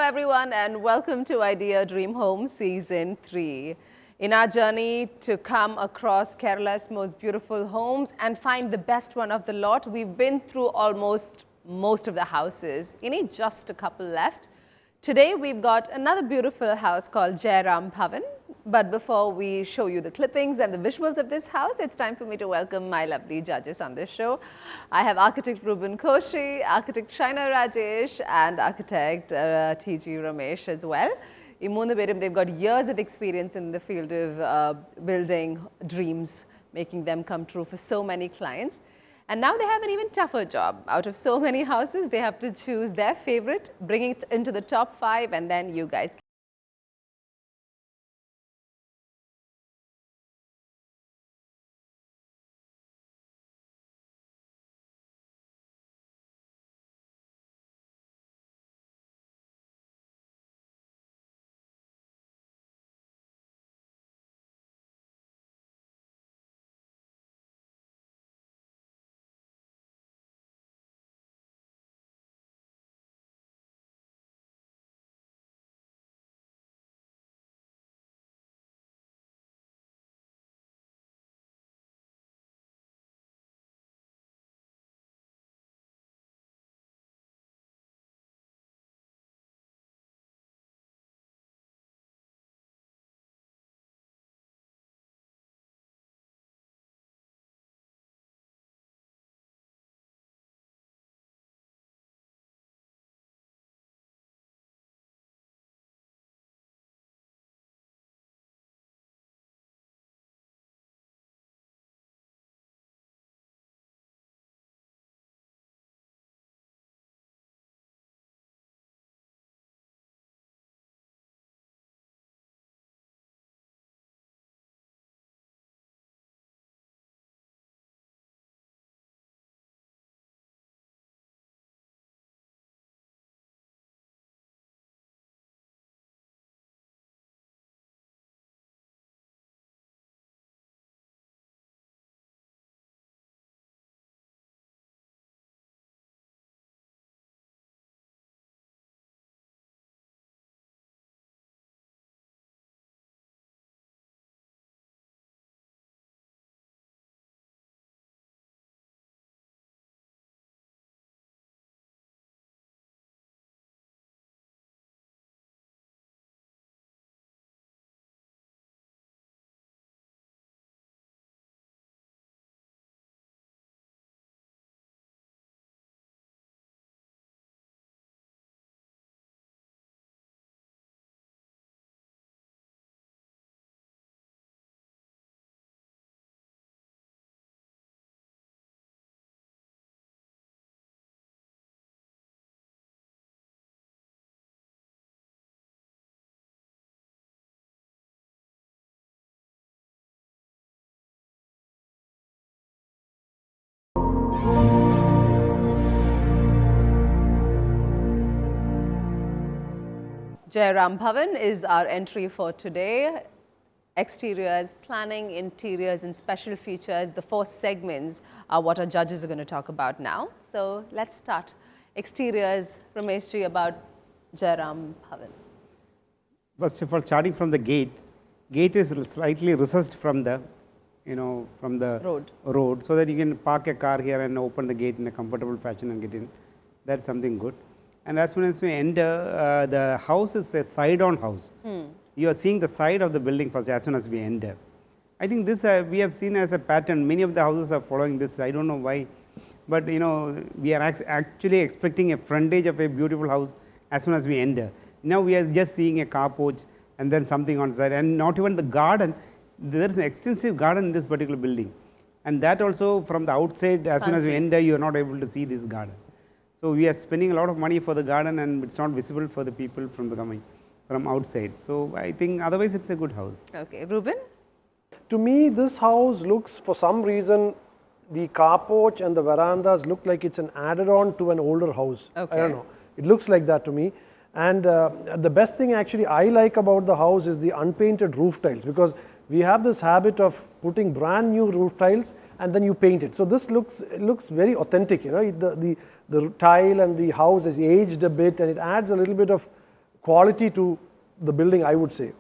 everyone, and welcome to Idea Dream Home Season 3. In our journey to come across Kerala's most beautiful homes and find the best one of the lot, we've been through almost most of the houses. Just a couple left. Today, we've got another beautiful house called Jayaram Bhavan. But before we show you the clippings and the visuals of this house, it's time for me to welcome my lovely judges on this show. I have architect Ruben Koshi, architect Shaina Rajesh, and architect T.G. Ramesh as well. They've got years of experience in the field of building dreams, making them come true for so many clients. And now they have an even tougher job. Out of so many houses, they have to choose their favorite, bring it into the top 5, and then you guys. Jayaram Bhavan is our entry for today. Exteriors, planning, interiors, and special features. The 4 segments are what our judges are going to talk about now. So let's start. Exteriors, Ramesh ji, about Jayaram Bhavan. First of all, starting from the gate is slightly recessed from the, road, so that you can park a car here and open the gate in a comfortable fashion and get in. That's something good. And as soon as we enter, the house is a side-on house. You are seeing the side of the building first as soon as we enter. I think this we have seen as a pattern. Many of the houses are following this. I don't know why. But we are actually expecting a frontage of a beautiful house as soon as we enter. Now we are just seeing a car porch and then something on the side. And not even the garden. There is an extensive garden in this particular building. And that also from the outside, as soon as you enter, you are not able to see this garden. So we are spending a lot of money for the garden, and it's not visible for the people from outside. So I think otherwise it's a good house. Okay, Ruben? To me, this house looks, for some reason, the car porch and the verandas look like it's an added-on to an older house. Okay. I don't know. It looks like that to me. And the best thing actually I like about the house is the unpainted roof tiles, because we have this habit of putting brand new roof tiles and then you paint it. So this looks very authentic, the tile and the house is aged a bit, and it adds a little bit of quality to the building, I would say.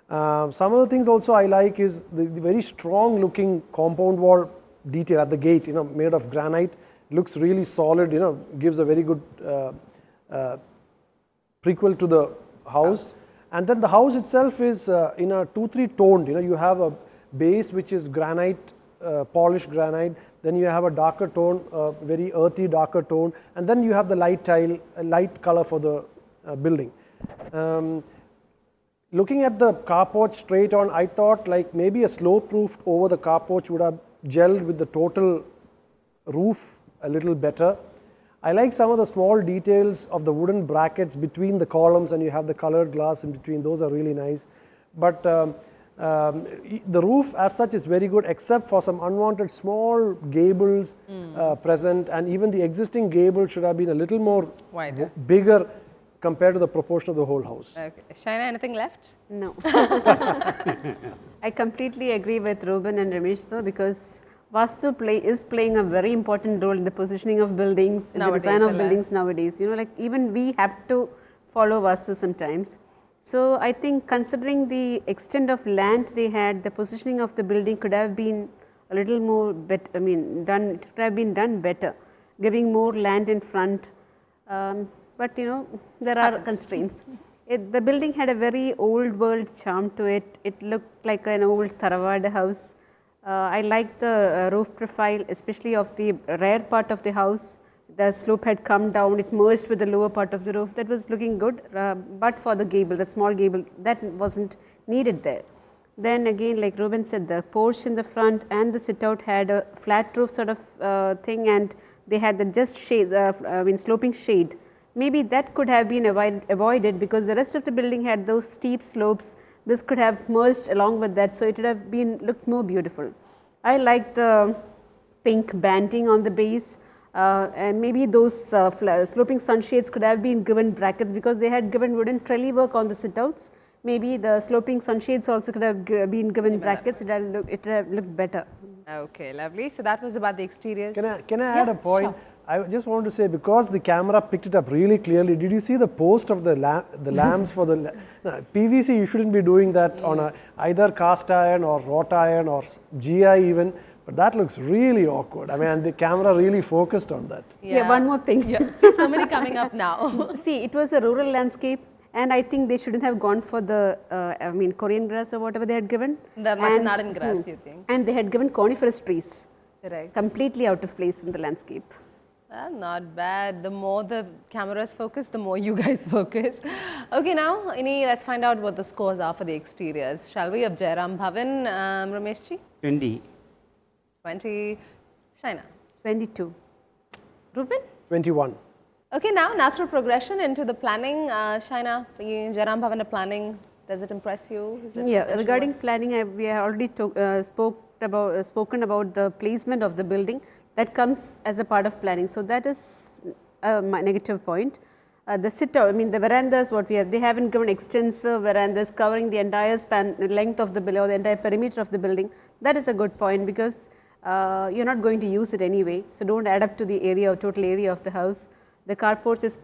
Some of the things also I like is the very strong looking compound wall detail at the gate, made of granite. Looks really solid, gives a very good prequel to the house. And then the house itself is in a 2-3 toned, you have a base which is granite, polished granite, then you have a darker tone, very earthy darker tone, and then you have the light tile, light color for the building. Looking at the carport straight on, I thought like maybe a slope roof over the carport would have gelled with the total roof a little better. I like some of the small details of the wooden brackets between the columns, and you have the colored glass in between. Those are really nice. But the roof as such is very good, except for some unwanted small gables present, and even the existing gable should have been a little more bigger compared to the proportion of the whole house. Okay. Shaina, anything left? No. I completely agree with Ruben and Ramesh though, because Vastu is playing a very important role in the positioning of buildings, in the design of buildings nowadays. Like even we have to follow Vastu sometimes. So I think considering the extent of land they had, the positioning of the building could have been a little more it could have been done better, giving more land in front. But there are constraints. The building had a very old world charm to it. It looked like an old Tharavada house. I like the roof profile, especially of the rear part of the house. The slope had come down, it merged with the lower part of the roof. That was looking good, but for the gable, that small gable, that wasn't needed there. Then again, like Ruben said, the porch in the front and the sit-out had a flat roof sort of thing, and they had the just shades, sloping shade. Maybe that could have been avoided because the rest of the building had those steep slopes. This could have merged along with that, so it would have looked more beautiful. I like the pink banding on the base, and maybe those sloping sunshades could have been given brackets because they had given wooden trellis work on the sit-outs. Maybe the sloping sunshades also could have been given brackets. It would have looked better. Okay, lovely. So that was about the exteriors. Can I add a point? Sure. I just wanted to say, because the camera picked it up really clearly, did you see the post of the lamps for the PVC? You shouldn't be doing that on either cast iron or wrought iron or GI even, but that looks really awkward. And the camera really focused on that. Yeah, one more thing. Yeah. See, so many coming up now. See, it was a rural landscape, and I think they shouldn't have gone for the, Korean grass or whatever they had given. The Mattanadan grass, you think? And they had given coniferous trees. Right. Completely out of place in the landscape. Not bad. The more the cameras focus, the more you guys focus. Okay, now, let's find out what the scores are for the exteriors. Shall we? Of Jayaram, Bhavan, Rameshji? 20. 20. Shaina? 22. Ruben? 21. Okay, now natural progression into the planning. Shaina, Jayaram, Bhavan, the planning, does it impress you? Regarding planning, we have already spoken about the placement of the building. That comes as a part of planning. So that is my negative point. The sit-out, the verandas, what we have, they haven't given extensive verandas covering the entire length of the building or the entire perimeter of the building. That is a good point because you're not going to use it anyway. So don't add up to the area or total area of the house. The carport is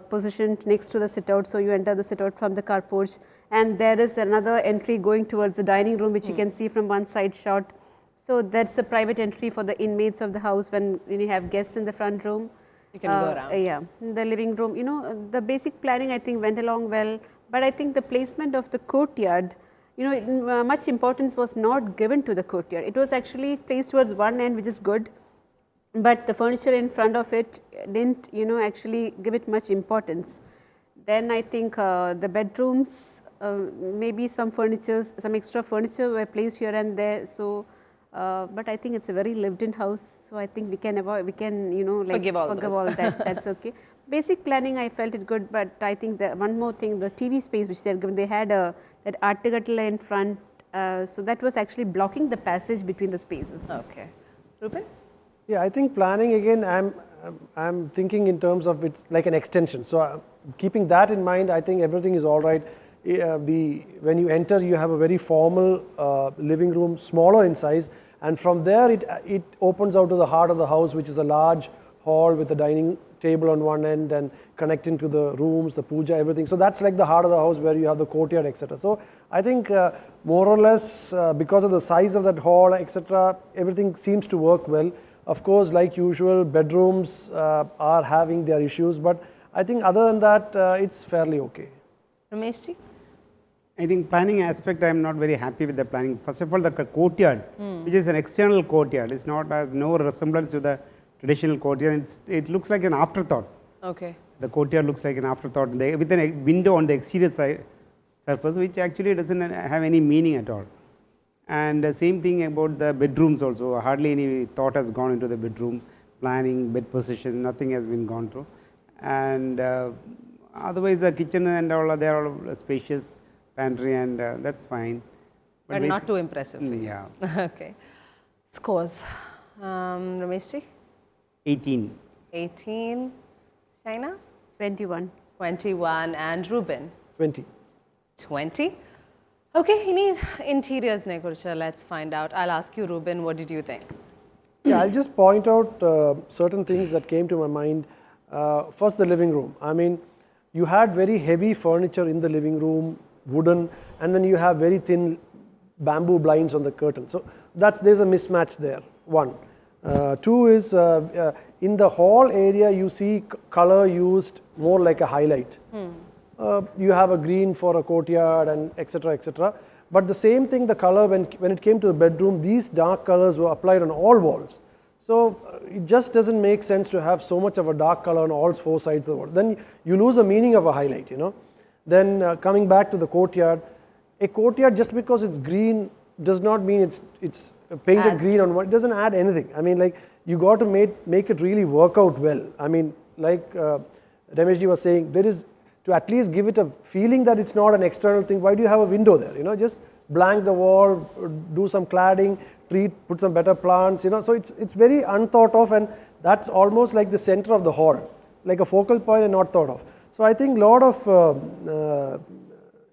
positioned next to the sit-out, so you enter the sit-out from the carport, and there is another entry going towards the dining room, which you can see from one side shot. So that's a private entry for the inmates of the house when you have guests in the front room. You can go around. Yeah, in the living room. The basic planning I think went along well, but I think the placement of the courtyard, much importance was not given to the courtyard. It was actually placed towards one end, which is good, but the furniture in front of it didn't, actually give it much importance. Then I think the bedrooms, maybe some extra furniture were placed here and there. So. But I think it's a very lived-in house, so I think we can forgive all that. That's okay. Basic planning, I felt it good, but I think that one more thing, the TV space which they had given, they had that artigatla in front, so that was actually blocking the passage between the spaces. Okay, Ruben? Yeah, I think planning again. I'm thinking in terms of it's like an extension. So keeping that in mind, I think everything is all right. When you enter, you have a very formal living room, smaller in size, and from there it opens out to the heart of the house, which is a large hall with a dining table on one end and connecting to the rooms, the puja, everything. So that's like the heart of the house where you have the courtyard, etc. So I think more or less because of the size of that hall, etc., everything seems to work well. Of course, like usual, bedrooms are having their issues, but I think other than that, it's fairly okay. Rameshji? I think planning aspect, I am not very happy with the planning. First of all, the courtyard, which is an external courtyard, it's not has no resemblance to the traditional courtyard. It looks like an afterthought. Okay. The courtyard looks like an afterthought with a window on the exterior surface, which actually doesn't have any meaning at all. And the same thing about the bedrooms also. Hardly any thought has gone into the bedroom planning, bed position. Nothing has been gone through. And otherwise, the kitchen and all they are all spacious. Pantry and that's fine. But not too impressive for you. Yeah. Okay. Scores. Rameshji? 18. 18. Shaina? 21. 21. And Ruben? 20. 20. Okay, interiors ne kuricha, let's find out. I'll ask you, Ruben, what did you think? Yeah, I'll just point out certain things that came to my mind. First, the living room. I mean, you had very heavy furniture in the living room, wooden, and then you have very thin bamboo blinds on the curtain. So there's a mismatch there, one. Two is in the hall area you see color used more like a highlight. You have a green for a courtyard and etc. etc. But the same thing, the color when it came to the bedroom, these dark colors were applied on all walls. So it just doesn't make sense to have so much of a dark color on all four sides of the wall. Then you lose the meaning of a highlight, Then coming back to the courtyard, a courtyard just because it's green does not mean it's painted green on one. It doesn't add anything. I mean, like you got to make it really work out well. I mean, like Rameshji was saying, there is to at least give it a feeling that it's not an external thing. Why do you have a window there? Just blank the wall, do some cladding, put some better plants. So it's very unthought of, and that's almost like the center of the hall, like a focal point and not thought of. So I think a lot of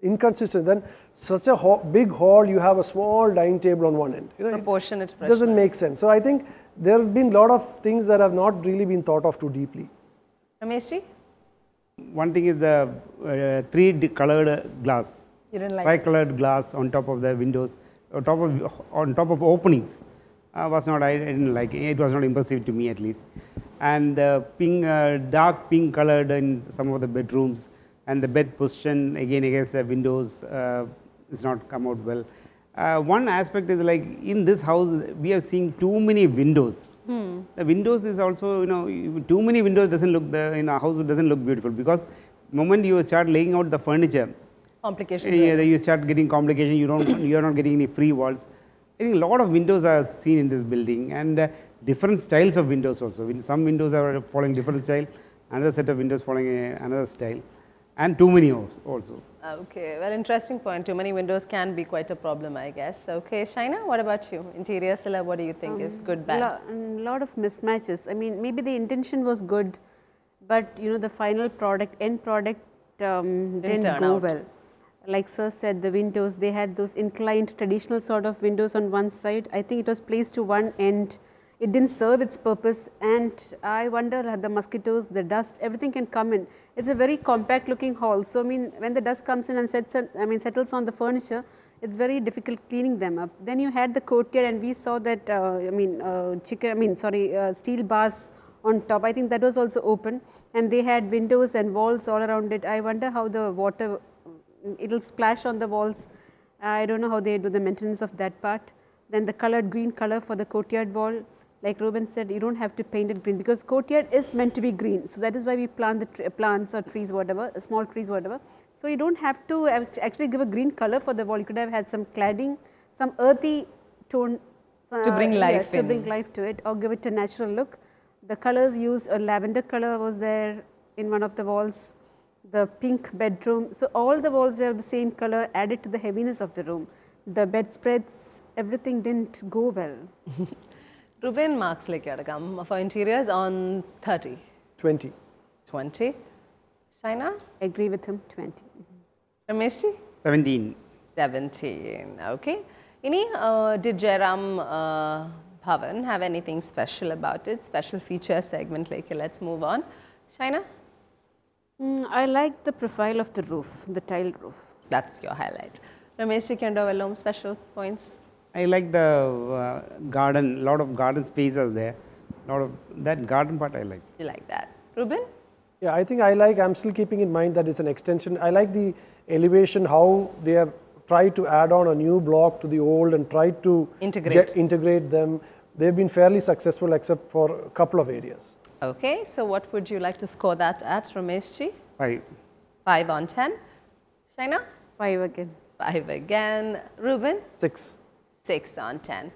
inconsistent. Then such a big hall, you have a small dining table on one end. Proportionate. It doesn't make sense. So I think there have been a lot of things that have not really been thought of too deeply. Rameshji? One thing is the three-colored glass. You didn't like Tri-colored glass on top of the windows, on top of openings. I didn't like it. It was not impressive to me at least. And the dark pink colored in some of the bedrooms, and the bed position again against the windows is not come out well. One aspect is like in this house we are seeing too many windows. The windows is also too many windows doesn't look in a house doesn't look beautiful, because moment you start laying out the furniture, complications. You start getting complications. You are not getting any free walls. I think a lot of windows are seen in this building, and different styles of windows also. Some windows are following different style, another set of windows following another style, and too many also. Okay, well, interesting point. Too many windows can be quite a problem, I guess. Okay, Shaina, what about you? Interior, Sila, what do you think is good, bad? A lot of mismatches. I mean, maybe the intention was good, but the final product, end product didn't go well. Like Sir said, the windows, they had those inclined traditional sort of windows on one side. I think it was placed to one end. It didn't serve its purpose, and I wonder the mosquitoes, the dust, everything can come in. It's a very compact looking hall. So I mean, when the dust comes in and settles on the furniture, it's very difficult cleaning them up. Then you had the courtyard, and we saw that steel bars on top. I think that was also open, and they had windows and walls all around it. I wonder how the water, it'll splash on the walls. I don't know how they do the maintenance of that part. Then the colored green color for the courtyard wall. Like Ruben said, you don't have to paint it green, because courtyard is meant to be green. So that is why we plant the plants or trees, whatever, small trees, whatever. So you don't have to actually give a green color for the wall. You could have had some cladding, some earthy tone to bring life to bring life to it, or give it a natural look. The colors used, a lavender color was there in one of the walls. The pink bedroom. So all the walls are the same color, added to the heaviness of the room. The bedspreads, everything didn't go well. Ruben, marks for interiors on 30. 20. 20. Shaina? Agree with him, 20. Rameshji? 17. 17. Okay. Did Jayaram Bhavan have anything special about it? Special feature segment, let's move on. Shaina? I like the profile of the roof, the tiled roof. That's your highlight. Ramesh, Home special points? I like the garden, lot of garden space are there. Lot of that garden part I like. You like that. Ruben? Yeah, I think I'm still keeping in mind that it's an extension. I like the elevation, how they have tried to add on a new block to the old and tried to integrate them. They've been fairly successful except for a couple of areas. Okay, so what would you like to score that at, Rameshji? 5. 5 on 10. Shaina? 5 again. 5 again. Ruben? 6. 6 on 10.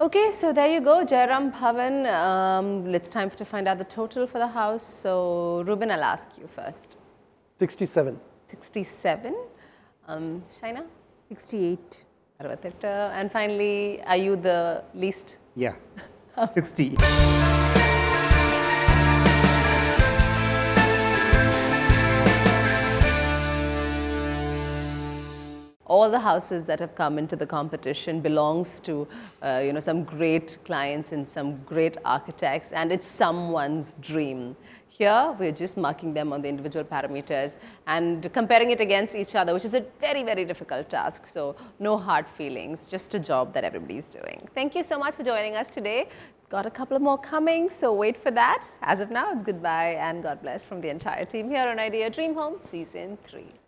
Okay, so there you go, Jayaram, Bhavan. It's time to find out the total for the house. So, Ruben, I'll ask you first. 67. 67. Shaina? 68. 68. And finally, are you the least? Yeah, 60. All the houses that have come into the competition belongs to some great clients and some great architects, and it's someone's dream. Here we're just marking them on the individual parameters and comparing it against each other, which is a very, very difficult task. So no hard feelings, just a job that everybody's doing. Thank you so much for joining us today. Got a couple of more coming, so wait for that. As of now, it's goodbye and God bless from the entire team here on Idea Dream Home Season 3.